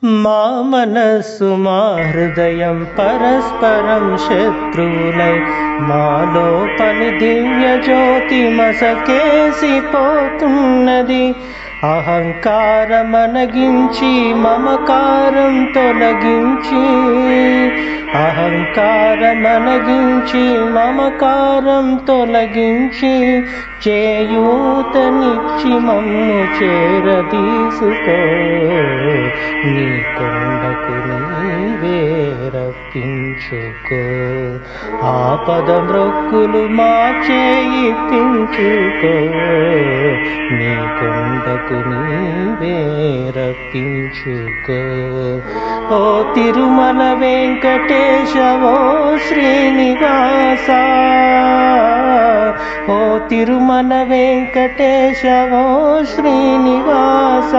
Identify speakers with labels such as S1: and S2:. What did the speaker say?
S1: మా మనస్సు మా హృదయం పరస్పరం శత్రువులై మాలోపలి దివ్య జ్యోతి మసకేసిపోతున్నది. అహంకారమనగించి మమకారం తొలగించి, అహంకారమనగించి మమకారం తొలగించి, చేయూతనిచ్చి మమ్ము చేరదీసుకో. నీ కొండకు నీవే రప్పించుకో. ఆపద మ్రొక్కులు మా చేయిపించుకో. నీ కొండకు నీవే రప్పించుకో. ఓ తిరుమల వెంకటేశ ఓ శ్రీనివాస, ఓ తిరుమల వెంకటేశ ఓ శ్రీనివాస.